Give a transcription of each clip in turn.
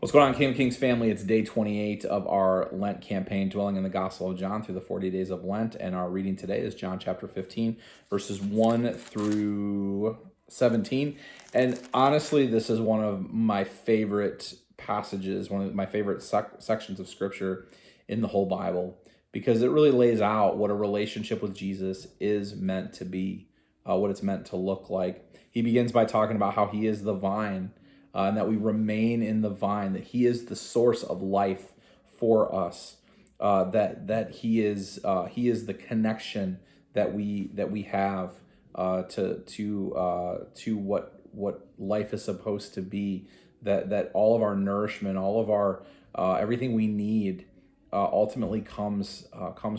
What's going on, King of Kings family? It's day 28 of our Lent campaign, dwelling in the Gospel of John through the 40 days of Lent. And our reading today is John chapter 15, verses 1 through 17. And honestly, this is one of my favorite passages, one of my favorite sections of Scripture in the whole Bible, because it really lays out what a relationship with Jesus is meant to be, what it's meant to look like. He begins by talking about how he is the vine, and that we remain in the vine, that he is the source of life for us, that he is the connection that we have to what life is supposed to be, that all of our nourishment, all of our everything we need ultimately comes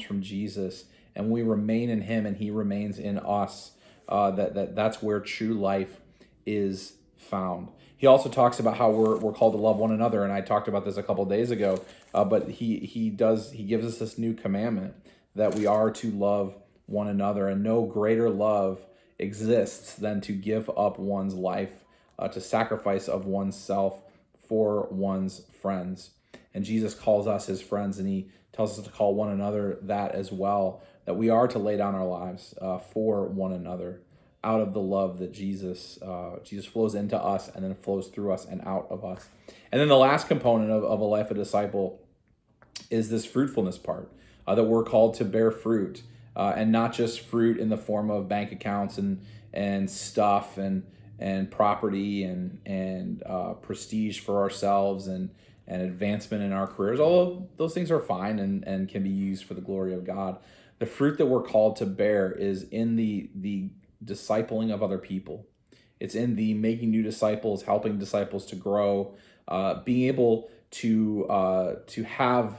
from Jesus, and we remain in him and he remains in us. That's where true life is found. He also talks about how we're called to love one another, and I talked about this a couple of days ago. But he gives us this new commandment that we are to love one another, and no greater love exists than to give up one's life, to sacrifice of oneself for one's friends. And Jesus calls us his friends, and he tells us to call one another that as well. That we are to lay down our lives for one another, out of the love that Jesus flows into us and then flows through us and out of us. And then the last component of a life of disciple is this fruitfulness part, that we're called to bear fruit, and not just fruit in the form of bank accounts and stuff and property and prestige for ourselves and advancement in our careers, although those things are fine and can be used for the glory of God. The fruit that we're called to bear is in the discipling of other people. It's in the making new disciples, helping disciples to grow, being able to have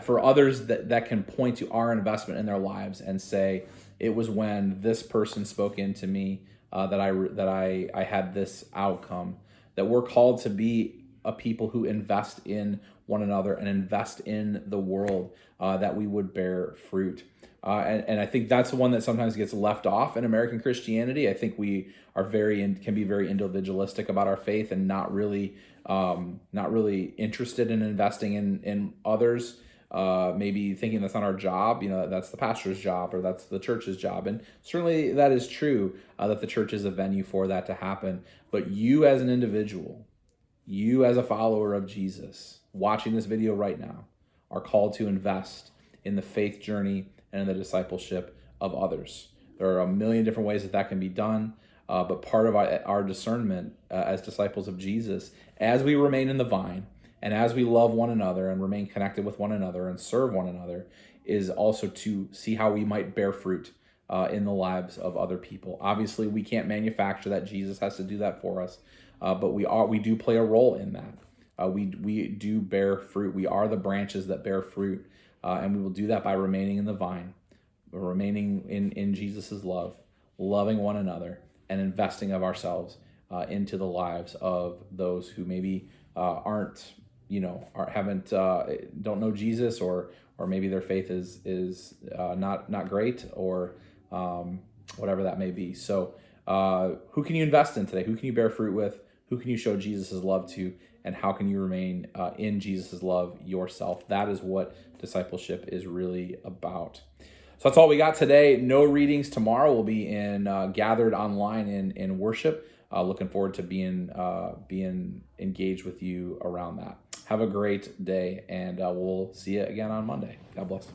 for others that can point to our investment in their lives and say, it was when this person spoke into me that I had this outcome. That we're called to be a people who invest in one another and invest in the world, that we would bear fruit. And I think that's the one that sometimes gets left off in American Christianity. I think we are can be very individualistic about our faith and not really interested in investing in others. Maybe thinking that's not our job, that's the pastor's job or that's the church's job. And certainly that is true, that the church is a venue for that to happen. But you as an individual, you as a follower of Jesus, watching this video right now, are called to invest in the faith journey and in the discipleship of others. There are a million different ways that can be done, but part of our discernment as disciples of Jesus, as we remain in the vine and as we love one another and remain connected with one another and serve one another, is also to see how we might bear fruit in the lives of other people. Obviously, we can't manufacture that. Jesus has to do that for us, but we do play a role in that. We do bear fruit. We are the branches that bear fruit. And we will do that by remaining in the vine, remaining in Jesus' love, loving one another, and investing of ourselves into the lives of those who maybe don't know Jesus, or maybe their faith is not great, or whatever that may be. So who can you invest in today? Who can you bear fruit with? Who can you show Jesus' love to? And how can you remain in Jesus' love yourself? That is what discipleship is really about. So that's all we got today. No readings tomorrow. We'll be gathered online in worship. Looking forward to being engaged with you around that. Have a great day, and we'll see you again on Monday. God bless.